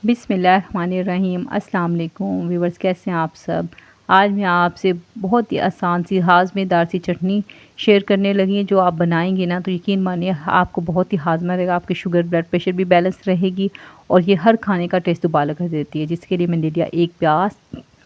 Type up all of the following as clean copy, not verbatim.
बिस्मिल्लाहिर्रहमानिर्रहीम। अस्सलाम वालेकुम व्यूवर्स, कैसे हैं आप सब। आज मैं आपसे बहुत ही आसान सी हाज़मेदार सी चटनी शेयर करने लगी है, जो आप बनाएंगे ना तो यकीन मानिए आपको बहुत ही हाजमा रहेगा, आपके शुगर ब्लड प्रेशर भी बैलेंस रहेगी और ये हर खाने का टेस्ट उबाला कर देती है। जिसके लिए मैंने लिया 1 प्याज,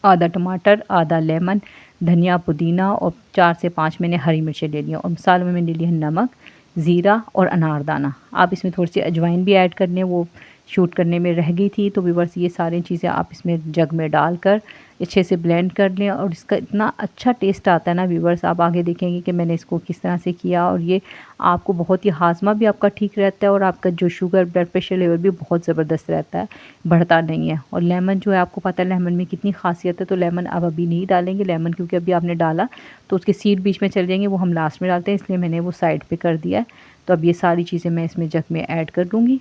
आधा टमाटर, आधा लेमन, धनिया, पुदीना और 4 से 5 मैंने हरी मिर्चें ले लिया और मसालों में मैंने लिया नमक, ज़ीरा और अनारदाना। आप इसमें थोड़ी सी अजवाइन भी ऐड कर लें, वो शूट करने में रह गई थी। तो व्यूअर्स ये सारी चीज़ें आप इसमें जग में डालकर अच्छे से ब्लेंड कर लें और इसका इतना अच्छा टेस्ट आता है ना व्यूअर्स, आप आगे देखेंगे कि मैंने इसको किस तरह से किया और ये आपको बहुत ही हाजमा भी आपका ठीक रहता है और आपका जो शुगर ब्लड प्रेशर लेवल भी बहुत ज़बरदस्त रहता है, बढ़ता नहीं है। और लेमन जो है आपको पता है लेमन में कितनी खासियत है, तो लेमन अब अभी नहीं डालेंगे लेमन, क्योंकि अभी आपने डाला तो उसके सीड बीच में चले जाएंगे, वो हम लास्ट में डालते हैं, इसलिए मैंने वो साइड पर कर दिया है। तो अब ये सारी चीज़ें मैं इसमें जग में ऐड कर दूँगी।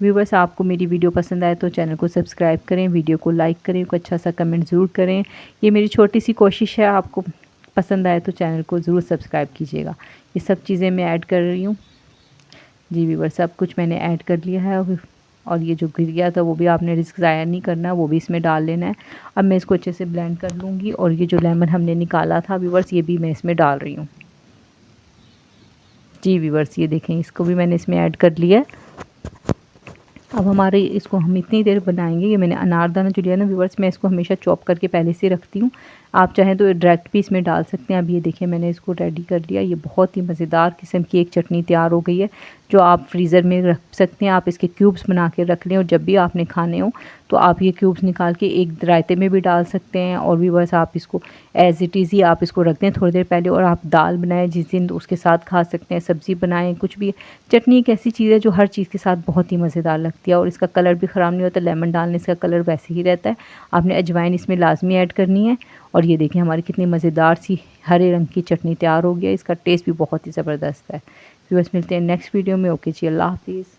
व्यूवर्स, आपको मेरी वीडियो पसंद आए तो चैनल को सब्सक्राइब करें, वीडियो को लाइक करें, कोई अच्छा सा कमेंट ज़रूर करें। ये मेरी छोटी सी कोशिश है, आपको पसंद आए तो चैनल को ज़रूर सब्सक्राइब कीजिएगा। ये सब चीज़ें मैं ऐड कर रही हूँ। जी व्यूवर्स, सब कुछ मैंने ऐड कर लिया है और ये जो गिर गया था वो भी आपने रिस्क ज़ाया नहीं करना, वो भी इसमें डाल लेना है। अब मैं इसको अच्छे से ब्लेंड कर लूँगी और ये जो लेमन हमने निकाला था व्यूवर्स, ये भी मैं इसमें डाल रही हूँ। जी व्यूवर्स, ये देखें इसको भी मैंने इसमें ऐड कर लिया है। अब हमारे इसको हम इतनी देर बनाएंगे। ये मैंने अनारदाना जो लिया ना व्यूवर्स, मैं इसको हमेशा चॉप करके पहले से रखती हूँ, आप चाहें तो डायरेक्ट भी इसमें डाल सकते हैं। अब ये देखिए मैंने इसको रेडी कर लिया। ये बहुत ही मज़ेदार किस्म की एक चटनी तैयार हो गई है, जो आप फ्रीज़र में रख सकते हैं। आप इसके क्यूब्स बना के रख लें और जब भी आपने खाने हो तो आप ये क्यूब्स निकाल के एक रायते में भी डाल सकते हैं। और व्यूवर्स, आप इसको एज़ इट इज़ ही आप इसको रख दें थोड़ी देर पहले और आप दाल बनाएं जिस दिन, तो उसके साथ खा सकते हैं, सब्ज़ी बनाएं, कुछ भी। चटनी एक ऐसी चीज़ है जो हर चीज़ के साथ बहुत ही मज़ेदार लगती है और इसका कलर भी ख़राब नहीं होता। लेमन डालने से कलर वैसे ही रहता है। आपने अजवाइन इसमें लाजमी ऐड करनी है। और ये देखें हमारी कितनी मज़ेदार सी हरे रंग की चटनी तैयार हो गया। इसका टेस्ट भी बहुत ही ज़बरदस्त है। व्यूअर्स, मिलते हैं नेक्स्ट वीडियो में। ओके जी, अल्लाह हाफ़िज़।